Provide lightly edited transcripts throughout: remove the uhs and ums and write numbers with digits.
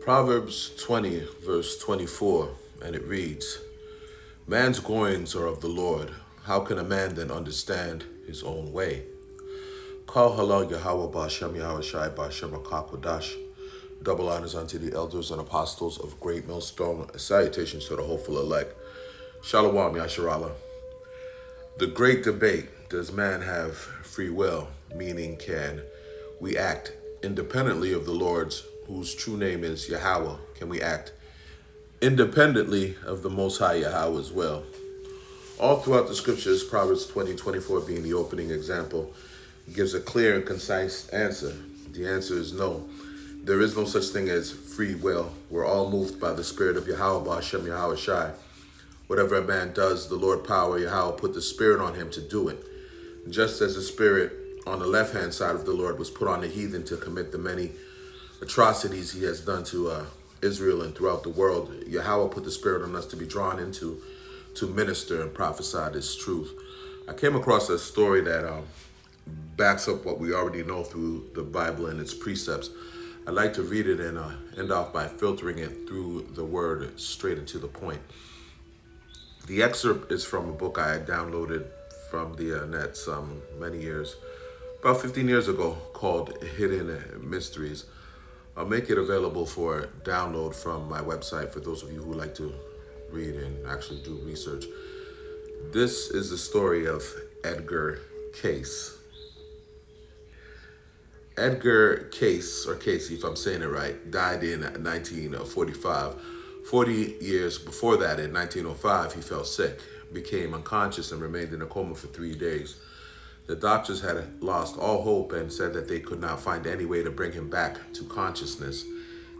Proverbs 20, verse 24, and it reads, Man's goings are of the Lord. How can a man then understand his own way? Kal halal Yahweh Ba'Shem Yahweh Shai Ba'Shem Akakwadash. Double honors unto the elders and apostles of Great Millstone. Salutations to the hopeful elect. Shalom Yasharallah. The great debate, does man have free will? Meaning, can we act independently of the Lord's, whose true name is Yahweh? Can we act independently of the Most High Yahweh as well? All throughout the scriptures, Proverbs 20:24 being the opening example, gives a clear and concise answer. The answer is no. There is no such thing as free will. We're all moved by the spirit of Yahweh Ba'Shem Yahweh Shai. Whatever a man does, the Lord power Yahweh put the spirit on him to do it. Just as the spirit on the left-hand side of the Lord was put on the heathen to commit the many atrocities he has done to Israel and throughout the world, Yahweh put the spirit on us to be drawn into to minister and prophesy this truth. I came across a story that backs up what we already know through the Bible and its precepts. I'd like to read it and end off by filtering it through the word straight and to the point. The excerpt is from a book I had downloaded from the net many years, about 15 years ago, called Hidden Mysteries. I'll make it available for download from my website for those of you who like to read and actually do research. This is the story of Edgar Cayce. Edgar Cayce, or Casey if I'm saying it right, died in 1945. 40 years before that, in 1905, he fell sick, became unconscious, and remained in a coma for 3 days. The doctors had lost all hope and said that they could not find any way to bring him back to consciousness.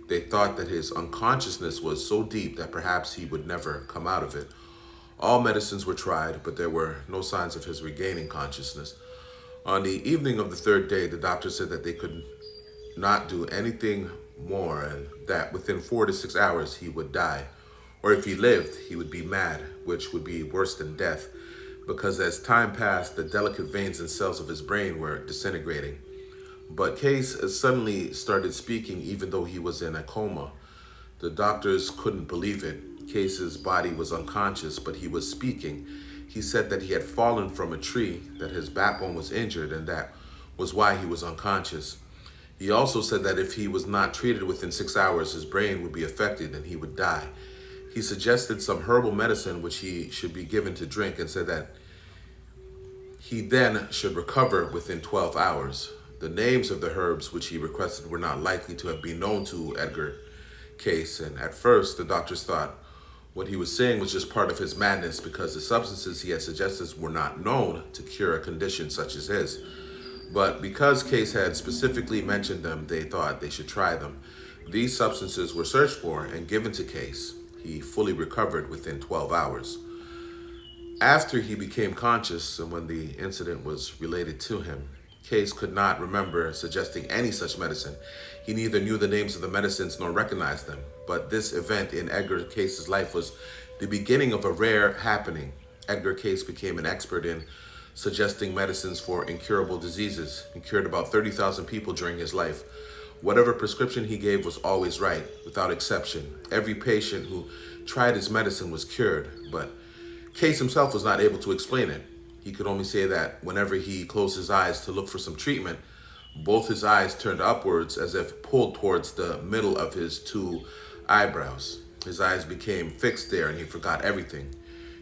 They thought that his unconsciousness was so deep that perhaps he would never come out of it. All medicines were tried, but there were no signs of his regaining consciousness. On the evening of the third day, the doctor said that they could not do anything more and that within 4 to 6 hours he would die. Or if he lived, he would be mad, which would be worse than death, because as time passed, the delicate veins and cells of his brain were disintegrating. But Cayce suddenly started speaking even though he was in a coma. The doctors couldn't believe it. Cayce's body was unconscious, but he was speaking. He said that he had fallen from a tree, that his backbone was injured, and that was why he was unconscious. He also said that if he was not treated within 6 hours, his brain would be affected and he would die. He suggested some herbal medicine which he should be given to drink and said that he then should recover within 12 hours. The names of the herbs which he requested were not likely to have been known to Edgar Cayce, and at first the doctors thought what he was saying was just part of his madness because the substances he had suggested were not known to cure a condition such as his. But because Cayce had specifically mentioned them, they thought they should try them. These substances were searched for and given to Cayce. He fully recovered within 12 hours. After he became conscious and when the incident was related to him, Cayce could not remember suggesting any such medicine. He neither knew the names of the medicines nor recognized them. But this event in Edgar Cayce's life was the beginning of a rare happening. Edgar Cayce became an expert in suggesting medicines for incurable diseases. He cured about 30,000 people during his life. Whatever prescription he gave was always right, without exception. Every patient who tried his medicine was cured, but Cayce himself was not able to explain it. He could only say that whenever he closed his eyes to look for some treatment, both his eyes turned upwards as if pulled towards the middle of his two eyebrows. His eyes became fixed there and he forgot everything.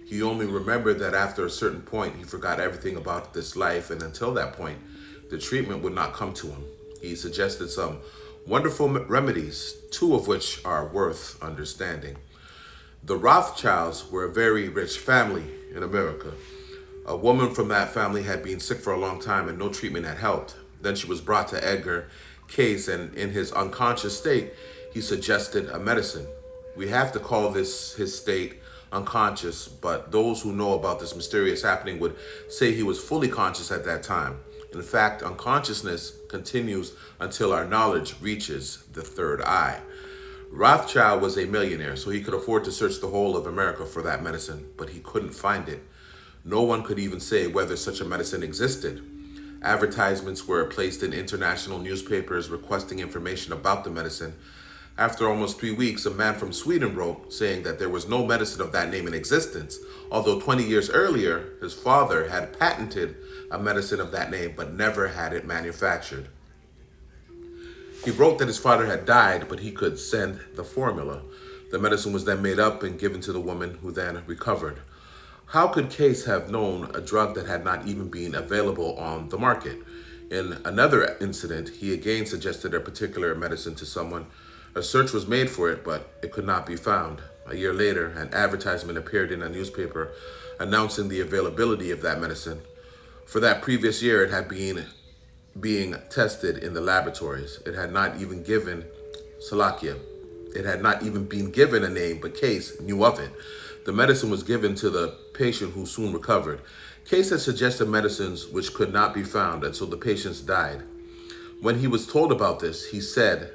He only remembered that after a certain point, he forgot everything about this life, and until that point, the treatment would not come to him. He suggested some wonderful remedies, two of which are worth understanding. The Rothschilds were a very rich family in America. A woman from that family had been sick for a long time and no treatment had helped. Then she was brought to Edgar Cayce, and in his unconscious state, he suggested a medicine. We have to call this his state unconscious, but those who know about this mysterious happening would say he was fully conscious at that time. In fact, unconsciousness continues until our knowledge reaches the third eye. Rothschild was a millionaire, so he could afford to search the whole of America for that medicine, but he couldn't find it. No one could even say whether such a medicine existed. Advertisements were placed in international newspapers requesting information about the medicine. After almost 3 weeks, a man from Sweden wrote saying that there was no medicine of that name in existence, although 20 years earlier, his father had patented a medicine of that name but never had it manufactured. He wrote that his father had died, but he could send the formula. The medicine was then made up and given to the woman, who then recovered. How could Case have known a drug that had not even been available on the market? In another incident, he again suggested a particular medicine to someone. A search was made for it, but it could not be found. A year later, an advertisement appeared in a newspaper announcing the availability of that medicine. For that previous year, it had been being tested in the laboratories. It had not even given Salakia. It had not even been given a name, but Case knew of it. The medicine was given to the patient, who soon recovered. Case had suggested medicines which could not be found, and so the patients died. When he was told about this, he said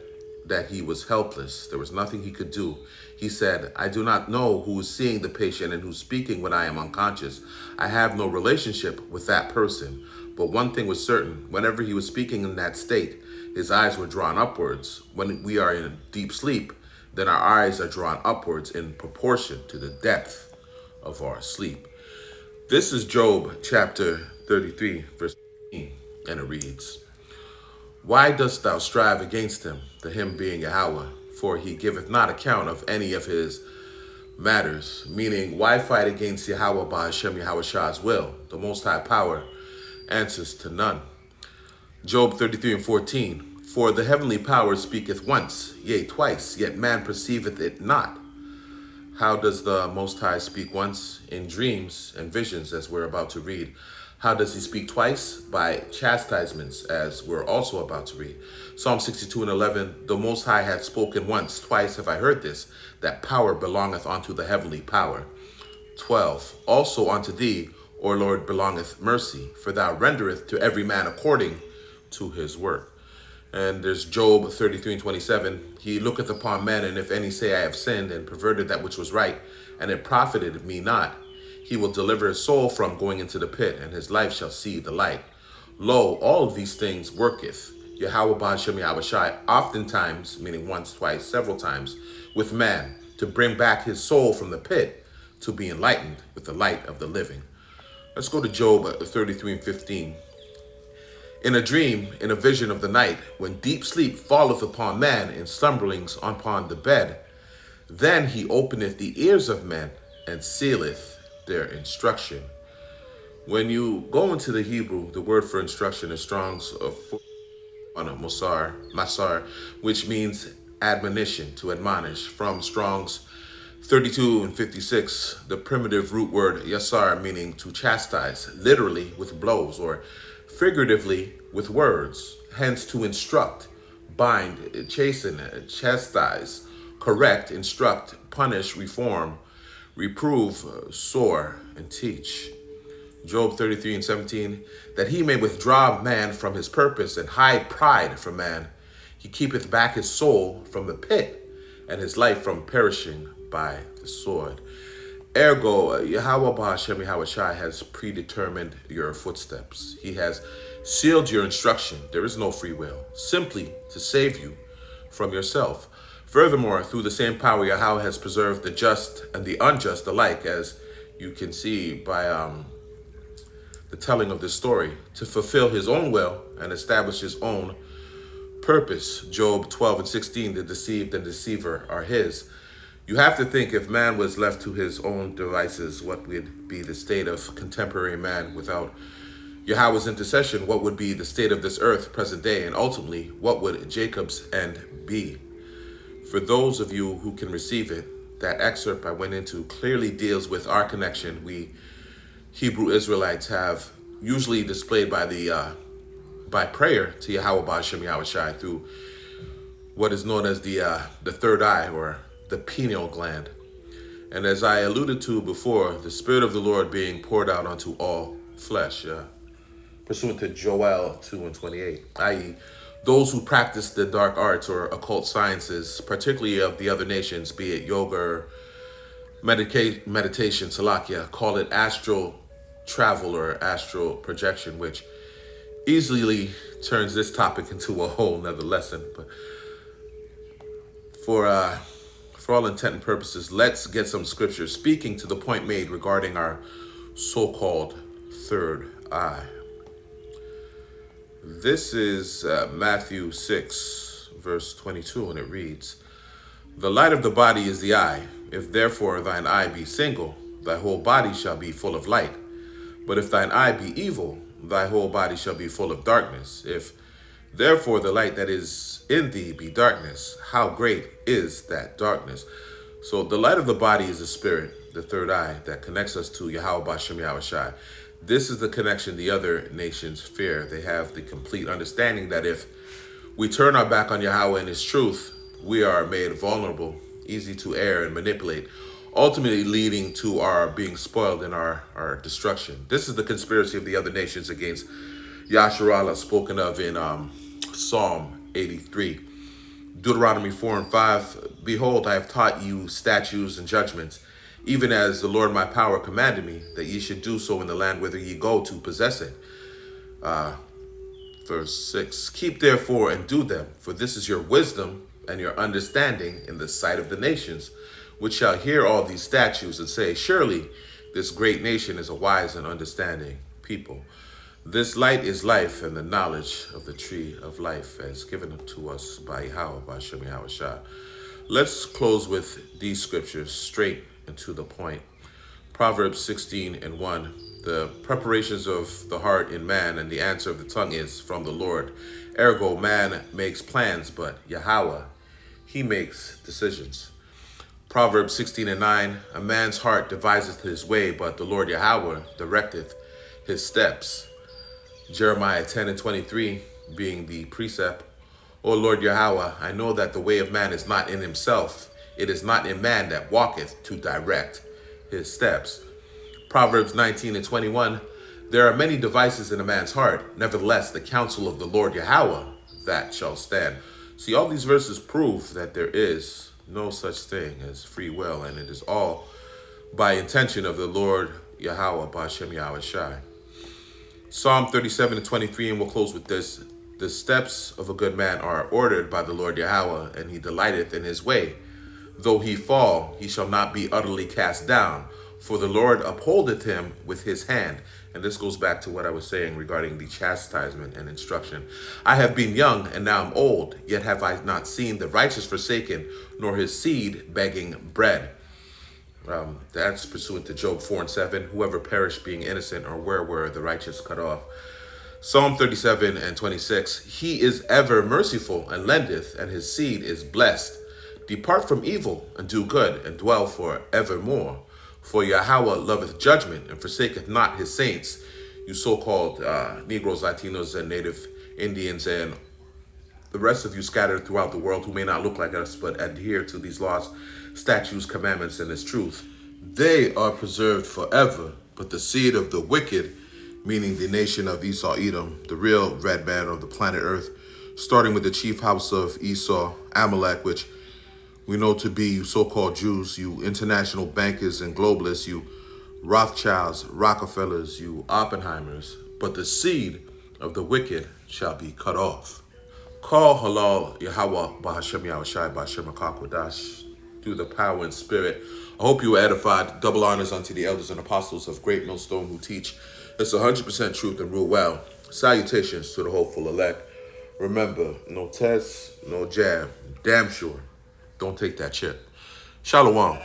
that he was helpless. There was nothing he could do. He said, "I do not know who is seeing the patient and who's speaking when I am unconscious. I have no relationship with that person. But one thing was certain, whenever he was speaking in that state, his eyes were drawn upwards. When we are in deep sleep, then our eyes are drawn upwards in proportion to the depth of our sleep." This is Job chapter 33, verse 15, and it reads, "Why dost thou strive against him, the him being Yahweh? For he giveth not account of any of his matters." Meaning, why fight against Yahweh by Hashem Yahweh Shah's will? The Most High Power answers to none. Job 33 and 14. "For the heavenly power speaketh once, yea, twice, yet man perceiveth it not." How does the Most High speak once? In dreams and visions, as we're about to read. How does he speak twice? By chastisements, as we're also about to read. Psalm 62 and 11, "The Most High hath spoken once, twice have I heard this, that power belongeth unto the heavenly power." 12, "Also unto thee, O Lord, belongeth mercy, for thou rendereth to every man according to his work." And there's Job 33 and 27, "He looketh upon men, and if any say, I have sinned, and perverted that which was right, and it profited me not, he will deliver his soul from going into the pit, and his life shall see the light. Lo, all of these things worketh Yahweh Ba'ashem Yahweh Shai, oftentimes," meaning once, twice, several times, "with man, to bring back his soul from the pit, to be enlightened with the light of the living." Let's go to Job 33 and 15. "In a dream, in a vision of the night, when deep sleep falleth upon man, and slumberings upon the bed, then he openeth the ears of men, and sealeth their instruction." When you go into the Hebrew, the word for instruction is Strong's masar, which means admonition, to admonish. From Strong's 32 and 56, the primitive root word yasar, meaning to chastise, literally with blows, or figuratively with words. Hence, to instruct, bind, chasten, chastise, correct, instruct, punish, reform, reprove, soar, and teach. Job 33 and 17, "That he may withdraw man from his purpose, and hide pride from man. He keepeth back his soul from the pit, and his life from perishing by the sword." Ergo, Yahweh Ba'ashem Yahweh Shai has predetermined your footsteps. He has sealed your instruction. There is no free will, simply to save you from yourself. Furthermore, through the same power, Yahweh has preserved the just and the unjust alike, as you can see by the telling of this story, to fulfill his own will and establish his own purpose. Job 12 and 16, "The deceived and deceiver are his." You have to think, if man was left to his own devices, what would be the state of contemporary man without Yahweh's intercession? What would be the state of this earth present day? And ultimately, what would Jacob's end be? For those of you who can receive it, that excerpt I went into clearly deals with our connection we Hebrew Israelites have usually displayed by prayer to Yahweh Ba'ashem Yahweh Shai through what is known as the third eye, or the pineal gland. And as I alluded to before, the Spirit of the Lord being poured out onto all flesh, pursuant to Joel 2 and 28, i.e., those who practice the dark arts or occult sciences, particularly of the other nations, be it yoga or meditation, salakia, call it astral travel or astral projection, which easily turns this topic into a whole nother lesson. But For for all intent and purposes, let's get some scripture speaking to the point made regarding our so-called third eye. This is Matthew 6, verse 22, and it reads, "The light of the body is the eye. If therefore thine eye be single, thy whole body shall be full of light. But if thine eye be evil, thy whole body shall be full of darkness. If therefore the light that is in thee be darkness, how great is that darkness?" So the light of the body is the spirit, the third eye, that connects us to Yahweh Bashem Yahushai. This is the connection the other nations fear. They have the complete understanding that if we turn our back on Yahweh and his truth, we are made vulnerable, easy to err and manipulate, ultimately leading to our being spoiled and our destruction. This is the conspiracy of the other nations against Yasharallah, spoken of in Psalm 83. Deuteronomy 4 and 5, "Behold, I have taught you statutes and judgments, even as the Lord my power commanded me, that ye should do so in the land whither ye go to possess it." Verse 6, "Keep therefore and do them, for this is your wisdom and your understanding in the sight of the nations, which shall hear all these statutes and say, Surely this great nation is a wise and understanding people. This light is life, and the knowledge of the tree of life as given to us by Yahweh, by Shem Yahushua." Let's close with these scriptures straight and to the point. Proverbs 16 and 1. "The preparations of the heart in man, and the answer of the tongue is from the Lord. Ergo, man makes plans, but Yahweh, he makes decisions." Proverbs 16 and 9. "A man's heart deviseth his way, but the Lord Yahweh directeth his steps." Jeremiah 10 and 23 being the precept. "O Lord Yahweh, I know that the way of man is not in himself. It is not in man that walketh to direct his steps." Proverbs 19 and 21. "There are many devices in a man's heart. Nevertheless, the counsel of the Lord Yahweh, that shall stand." See, all these verses prove that there is no such thing as free will, and it is all by intention of the Lord Yahweh, Bashem Yahushai. Psalm 37 and 23, and we'll close with this. "The steps of a good man are ordered by the Lord Yahweh, and he delighteth in his way. Though he fall, he shall not be utterly cast down, for the Lord upholdeth him with his hand." And this goes back to what I was saying regarding the chastisement and instruction. "I have been young, and now am old, yet have I not seen the righteous forsaken, nor his seed begging bread." That's pursuant to Job 4 and 7. "Whoever perished being innocent, or where were the righteous cut off?" Psalm 37 and 26. "He is ever merciful and lendeth, and his seed is blessed. Depart from evil and do good, and dwell for evermore. For Yahweh loveth judgment, and forsaketh not his saints." You so-called Negroes, Latinos, and Native Indians, and the rest of you scattered throughout the world who may not look like us but adhere to these laws, statutes, commandments, and this truth. They are preserved forever, but the seed of the wicked, meaning the nation of Esau, Edom, the real red man of the planet Earth, starting with the chief house of Esau, Amalek, which we know to be you so-called Jews, you international bankers and globalists, you Rothschilds, Rockefellers, you Oppenheimers, but the seed of the wicked shall be cut off. Call halal Yahweh Bahashem Yahushai Bahashem HaKakodash through the power and spirit. I hope you were edified. Double honors unto the elders and apostles of Great Millstone who teach it's 100% truth and rule well. Salutations to the hopeful elect. Remember, no test, no jab. Damn sure. Don't take that chip. Shalom.